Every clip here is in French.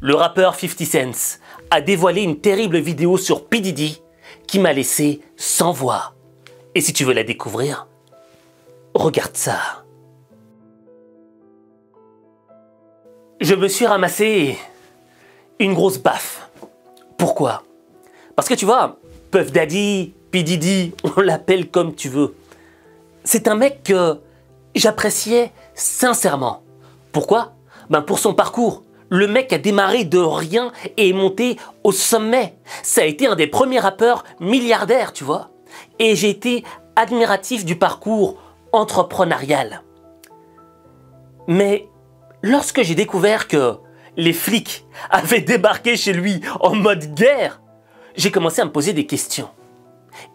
le rappeur 50 Cent a dévoilé une terrible vidéo sur P. Diddy qui m'a laissé sans voix. Et si tu veux la découvrir, regarde ça. Je me suis ramassé une grosse baffe. Pourquoi? Parce que tu vois, Puff Daddy, P. Diddy, on l'appelle comme tu veux. C'est un mec que j'appréciais sincèrement. Pourquoi? Pour son parcours. Le mec a démarré de rien et est monté au sommet. Ça a été un des premiers rappeurs milliardaires, tu vois. Et j'ai été admiratif du parcours entrepreneurial. Mais lorsque j'ai découvert que les flics avaient débarqué chez lui en mode guerre, j'ai commencé à me poser des questions.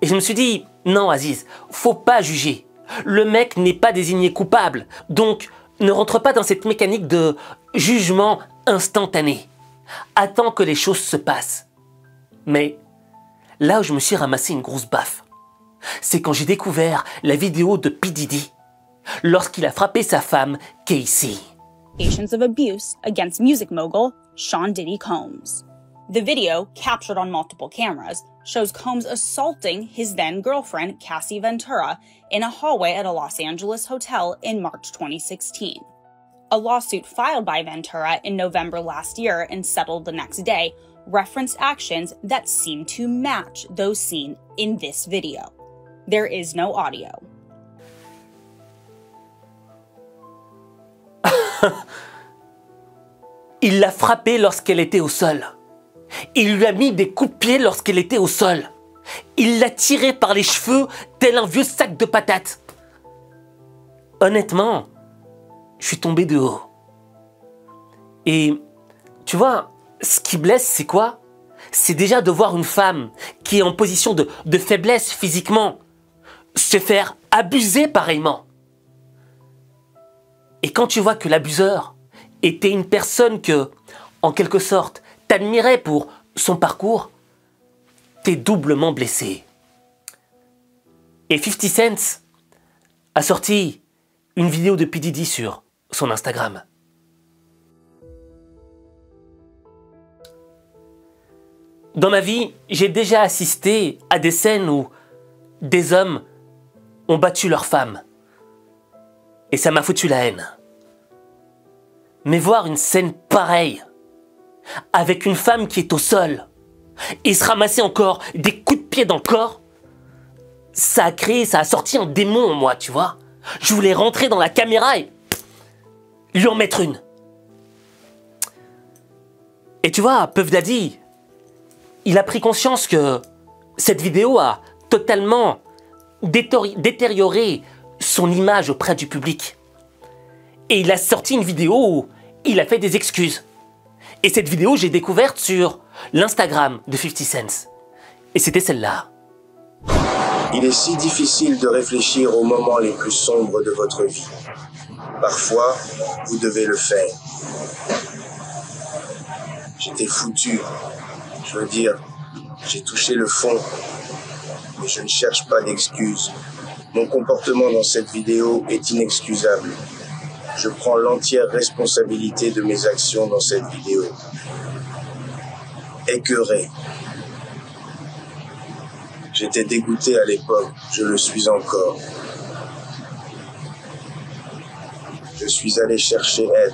Et je me suis dit, non Aziz, faut pas juger. Le mec n'est pas désigné coupable, donc ne rentre pas dans cette mécanique de jugement instantané. Attends que les choses se passent. Mais là où je me suis ramassé une grosse baffe, c'est quand j'ai découvert la vidéo de P. Diddy lorsqu'il a frappé sa femme, Casey. Allegations of abuse against music mogul Sean Diddy Combs. The video, captured on multiple cameras, shows Combs assaulting his then-girlfriend, Cassie Ventura, in a hallway at a Los Angeles hotel in March 2016. A lawsuit filed by Ventura in November last year and settled the next day referenced actions that seem to match those seen in this video. There is no audio. Il l'a frappée lorsqu'elle était au sol. Il lui a mis des coups de pied lorsqu'elle était au sol. Il l'a tirée par les cheveux tel un vieux sac de patates. Honnêtement, je suis tombé de haut. Et tu vois, ce qui blesse, c'est quoi? C'est déjà de voir une femme qui est en position de faiblesse physiquement se faire abuser pareillement. Et quand tu vois que l'abuseur était une personne que, en quelque sorte, t'admirais pour son parcours, t'es doublement blessé. Et 50 Cent a sorti une vidéo de P. Diddy sur son Instagram. Dans ma vie, j'ai déjà assisté à des scènes où des hommes ont battu leurs femmes. Et ça m'a foutu la haine. Mais voir une scène pareille, avec une femme qui est au sol, et se ramasser encore des coups de pied dans le corps, ça a sorti un démon en moi, tu vois. Je voulais rentrer dans la caméra et lui en mettre une. Et tu vois, Puff Daddy, il a pris conscience que cette vidéo a totalement détérioré son image auprès du public. Et il a sorti une vidéo où il a fait des excuses. Et cette vidéo, j'ai découverte sur l'Instagram de 50 Cent. Et c'était celle-là. Il est si difficile de réfléchir aux moments les plus sombres de votre vie. Parfois, vous devez le faire. J'étais foutu. Je veux dire, j'ai touché le fond. Mais je ne cherche pas d'excuses. Mon comportement dans cette vidéo est inexcusable. Je prends l'entière responsabilité de mes actions dans cette vidéo. Écœuré. J'étais dégoûté à l'époque, je le suis encore. Je suis allé chercher aide.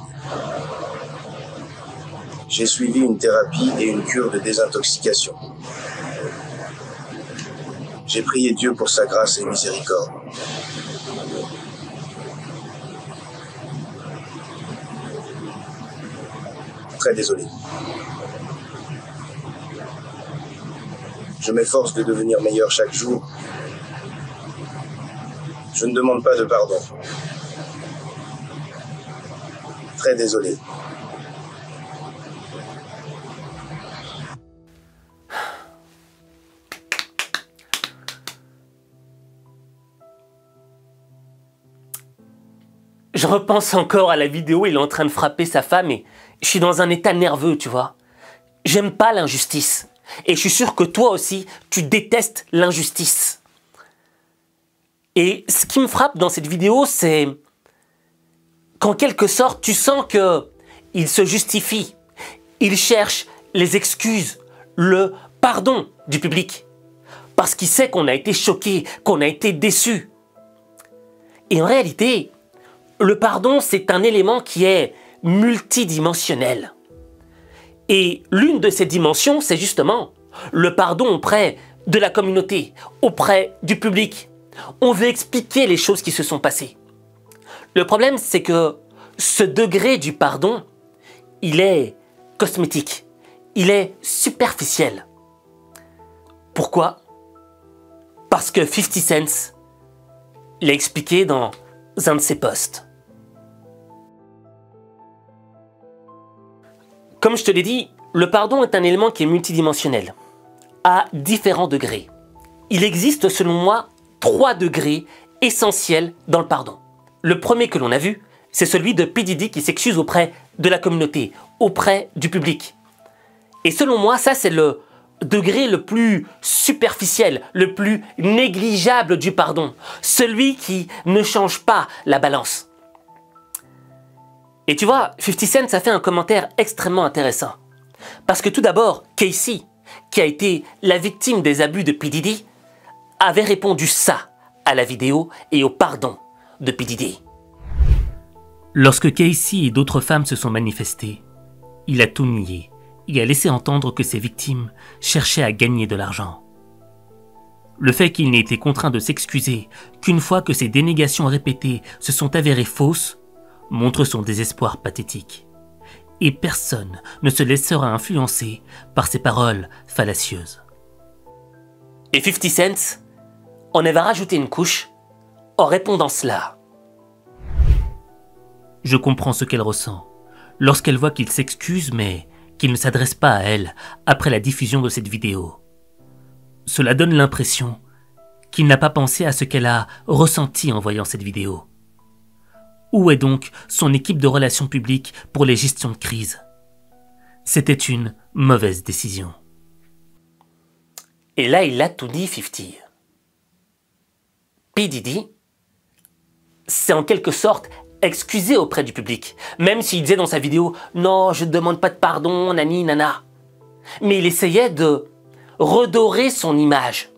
J'ai suivi une thérapie et une cure de désintoxication. J'ai prié Dieu pour sa grâce et miséricorde. Très désolé. Je m'efforce de devenir meilleur chaque jour. Je ne demande pas de pardon. Très désolé. Je repense encore à la vidéo où il est en train de frapper sa femme et je suis dans un état nerveux, tu vois. J'aime pas l'injustice. Et je suis sûr que toi aussi, tu détestes l'injustice. Et ce qui me frappe dans cette vidéo, c'est qu'en quelque sorte, tu sens qu'il se justifie. Il cherche les excuses, le pardon du public. Parce qu'il sait qu'on a été choqué, qu'on a été déçu. Et en réalité, le pardon, c'est un élément qui est multidimensionnel. Et l'une de ces dimensions, c'est justement le pardon auprès de la communauté, auprès du public. On veut expliquer les choses qui se sont passées. Le problème, c'est que ce degré du pardon, il est cosmétique, il est superficiel. Pourquoi? Parce que 50 Cent l'a expliqué dans un de ses posts. Comme je te l'ai dit, le pardon est un élément qui est multidimensionnel, à différents degrés. Il existe selon moi 3 degrés essentiels dans le pardon. Le premier que l'on a vu, c'est celui de P. Diddy qui s'excuse auprès de la communauté, auprès du public. Et selon moi, ça c'est le degré le plus superficiel, le plus négligeable du pardon, celui qui ne change pas la balance. Et tu vois, 50 Cent a fait un commentaire extrêmement intéressant. Parce que tout d'abord, Casey, qui a été la victime des abus de P. Diddy, avait répondu ça à la vidéo et au pardon de P. Diddy. Lorsque Casey et d'autres femmes se sont manifestées, il a tout nié et a laissé entendre que ses victimes cherchaient à gagner de l'argent. Le fait qu'il n'ait été contraint de s'excuser qu'une fois que ces dénégations répétées se sont avérées fausses montre son désespoir pathétique. Et personne ne se laissera influencer par ces paroles fallacieuses. Et 50 Cent en avait rajouté une couche en répondant cela. Je comprends ce qu'elle ressent lorsqu'elle voit qu'il s'excuse mais qu'il ne s'adresse pas à elle après la diffusion de cette vidéo. Cela donne l'impression qu'il n'a pas pensé à ce qu'elle a ressenti en voyant cette vidéo. Où est donc son équipe de relations publiques pour les gestions de crise? C'était une mauvaise décision. Et là, il a tout dit, 50. P. Diddy s'est en quelque sorte excusé auprès du public, même s'il disait dans sa vidéo « Non, je ne demande pas de pardon, nani, nana ». Mais il essayait de redorer son image.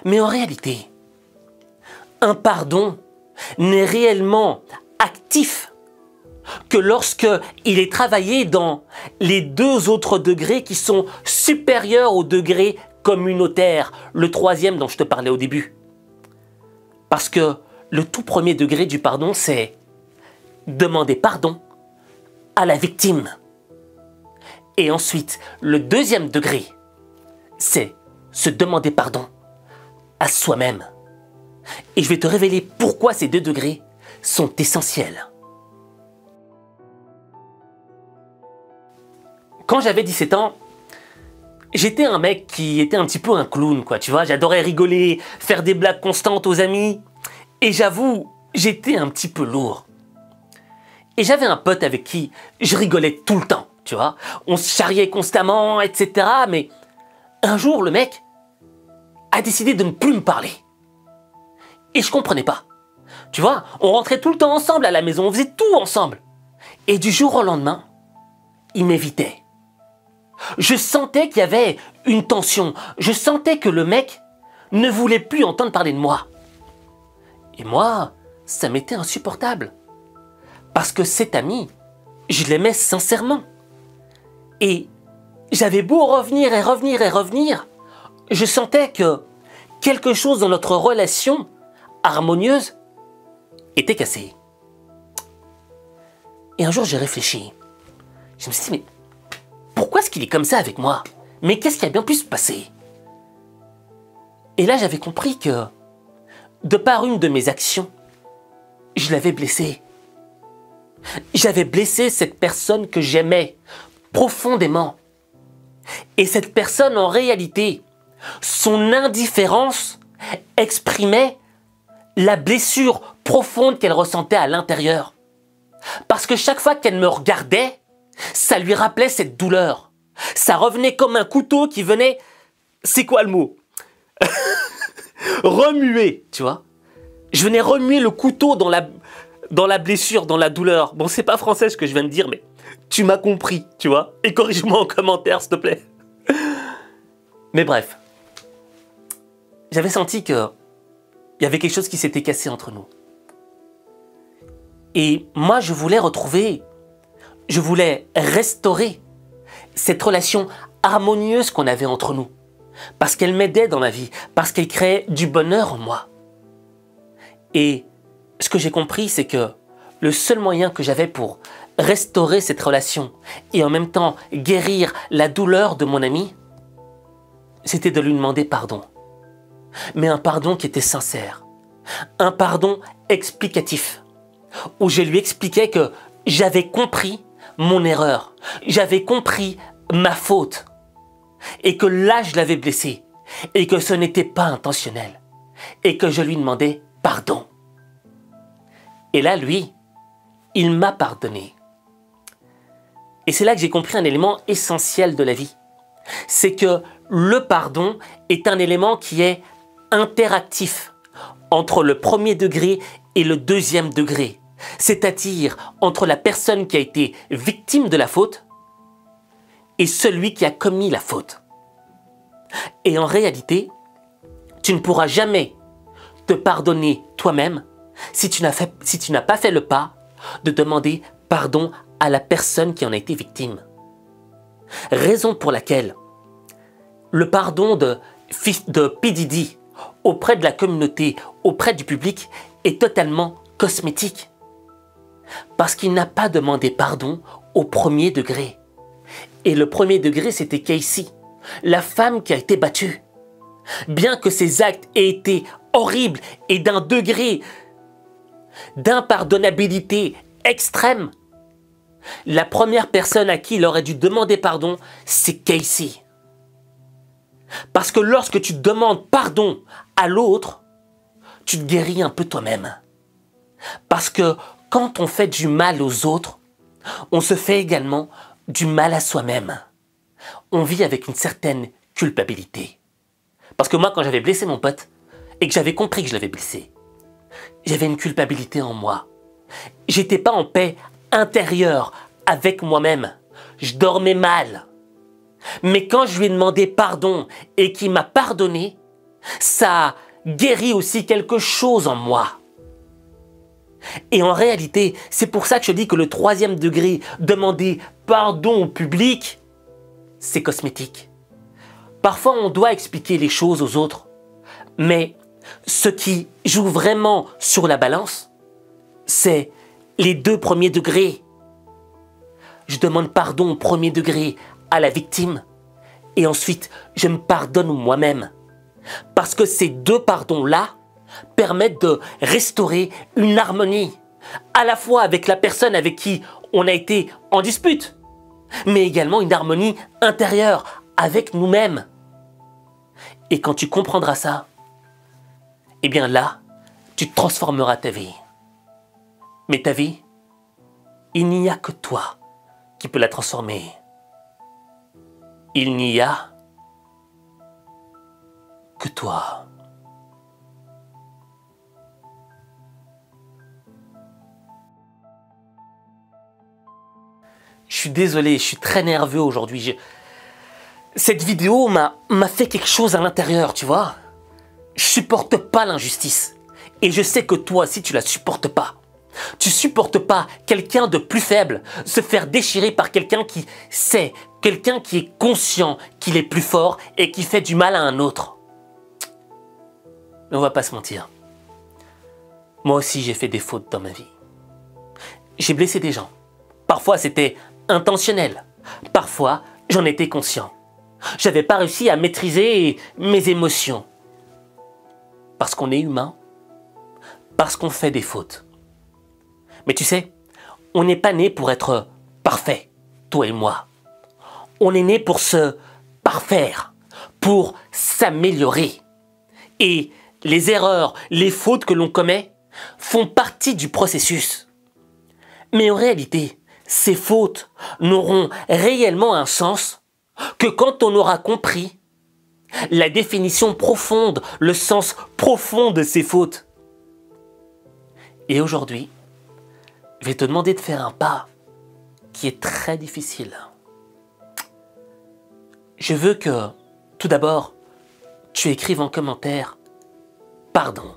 Mais en réalité, un pardon n'est réellement actif que lorsque il est travaillé dans les 2 autres degrés qui sont supérieurs au degré communautaire, le 3e dont je te parlais au début. Parce que le tout premier degré du pardon, c'est demander pardon à la victime. Et ensuite, le 2e degré, c'est se demander pardon à soi-même. Et je vais te révéler pourquoi ces 2 degrés sont essentiels. Quand j'avais 17 ans, j'étais un mec qui était un petit peu un clown, quoi, tu vois. J'adorais rigoler, faire des blagues constantes aux amis. Et j'avoue, j'étais un petit peu lourd. Et j'avais un pote avec qui je rigolais tout le temps, tu vois. On se charriait constamment, etc. Mais un jour, le mec a décidé de ne plus me parler. Et je comprenais pas. Tu vois, on rentrait tout le temps ensemble à la maison, on faisait tout ensemble. Et du jour au lendemain, il m'évitait. Je sentais qu'il y avait une tension. Je sentais que le mec ne voulait plus entendre parler de moi. Et moi, ça m'était insupportable. Parce que cet ami, je l'aimais sincèrement. Et j'avais beau revenir et revenir et revenir, je sentais que quelque chose dans notre relation harmonieuse était cassé. Et un jour, j'ai réfléchi. Je me suis dit, mais pourquoi est-ce qu'il est comme ça avec moi? Mais qu'est-ce qui a bien pu se passer? Et là, j'avais compris que, de par une de mes actions, je l'avais blessé. J'avais blessé cette personne que j'aimais profondément. Et cette personne, en réalité, son indifférence exprimait la blessure profonde qu'elle ressentait à l'intérieur. Parce que chaque fois qu'elle me regardait, ça lui rappelait cette douleur. Ça revenait comme un couteau qui venait... C'est quoi le mot? Remuer, tu vois. Je venais remuer le couteau dans la blessure, dans la douleur. Bon, c'est pas français ce que je viens de dire, mais tu m'as compris, tu vois. Et corrige-moi en commentaire, s'il te plaît. Mais bref, j'avais senti que il y avait quelque chose qui s'était cassé entre nous. Et moi, je voulais restaurer cette relation harmonieuse qu'on avait entre nous. Parce qu'elle m'aidait dans ma vie, parce qu'elle créait du bonheur en moi. Et ce que j'ai compris, c'est que le seul moyen que j'avais pour restaurer cette relation et en même temps guérir la douleur de mon ami, c'était de lui demander pardon. Mais un pardon qui était sincère. Un pardon explicatif. Où je lui expliquais que j'avais compris mon erreur. J'avais compris ma faute. Et que là, je l'avais blessé. Et que ce n'était pas intentionnel. Et que je lui demandais pardon. Et là, lui, il m'a pardonné. Et c'est là que j'ai compris un élément essentiel de la vie. C'est que le pardon est un élément qui est interactif entre le premier degré et le deuxième degré. C'est-à-dire entre la personne qui a été victime de la faute et celui qui a commis la faute. Et en réalité, tu ne pourras jamais te pardonner toi-même si tu n'as pas fait le pas de demander pardon à la personne qui en a été victime. Raison pour laquelle le pardon de P. Diddy auprès de la communauté, auprès du public, est totalement cosmétique. Parce qu'il n'a pas demandé pardon au premier degré. Et le premier degré, c'était Casey, la femme qui a été battue. Bien que ses actes aient été horribles et d'un degré d'impardonnabilité extrême, la première personne à qui il aurait dû demander pardon, c'est Casey. Parce que lorsque tu demandes pardon à l'autre, tu te guéris un peu toi-même. Parce que quand on fait du mal aux autres, on se fait également du mal à soi-même. On vit avec une certaine culpabilité. Parce que moi, quand j'avais blessé mon pote et que j'avais compris que je l'avais blessé, j'avais une culpabilité en moi. J'étais pas en paix intérieure avec moi-même. Je dormais mal. Mais quand je lui ai demandé pardon et qu'il m'a pardonné, ça a guéri aussi quelque chose en moi. Et en réalité, c'est pour ça que je dis que le troisième degré, demander pardon au public, c'est cosmétique. Parfois, on doit expliquer les choses aux autres. Mais ce qui joue vraiment sur la balance, c'est les deux premiers degrés. Je demande pardon au premier degré à la victime et ensuite je me pardonne moi-même. Parce que ces deux pardons-là permettent de restaurer une harmonie, à la fois avec la personne avec qui on a été en dispute, mais également une harmonie intérieure avec nous-mêmes. Et quand tu comprendras ça, eh bien là, tu transformeras ta vie. Mais ta vie, il n'y a que toi qui peux la transformer. Il n'y a que toi. Je suis désolé, je suis très nerveux aujourd'hui. Cette vidéo m'a fait quelque chose à l'intérieur, tu vois. Je supporte pas l'injustice. Et je sais que toi aussi, tu la supportes pas. Tu supportes pas quelqu'un de plus faible se faire déchirer par quelqu'un qui sait, quelqu'un qui est conscient qu'il est plus fort et qui fait du mal à un autre. Mais on va pas se mentir. Moi aussi, j'ai fait des fautes dans ma vie. J'ai blessé des gens. Parfois, c'était intentionnel. Parfois, j'en étais conscient. J'avais pas réussi à maîtriser mes émotions. Parce qu'on est humain. Parce qu'on fait des fautes. Mais tu sais, on n'est pas né pour être parfait, toi et moi. On est né pour se parfaire, pour s'améliorer. Et les erreurs, les fautes que l'on commet font partie du processus. Mais en réalité, ces fautes n'auront réellement un sens que quand on aura compris la définition profonde, le sens profond de ces fautes. Et aujourd'hui, je vais te demander de faire un pas qui est très difficile. Je veux que, tout d'abord, tu écrives en commentaire « Pardon ».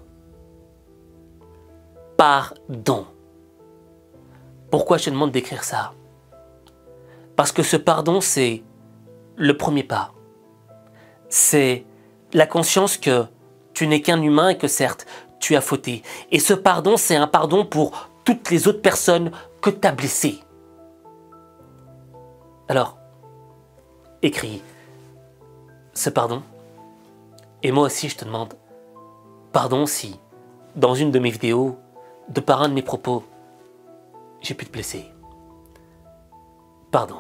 Pardon. Pourquoi je te demande d'écrire ça? Parce que ce pardon, c'est le premier pas. C'est la conscience que tu n'es qu'un humain et que certes, tu as fauté. Et ce pardon, c'est un pardon pour toutes les autres personnes que tu as blessées. Alors, écris ce pardon. Et moi aussi, je te demande pardon si, dans une de mes vidéos, de par un de mes propos, j'ai pu te blesser. Pardon.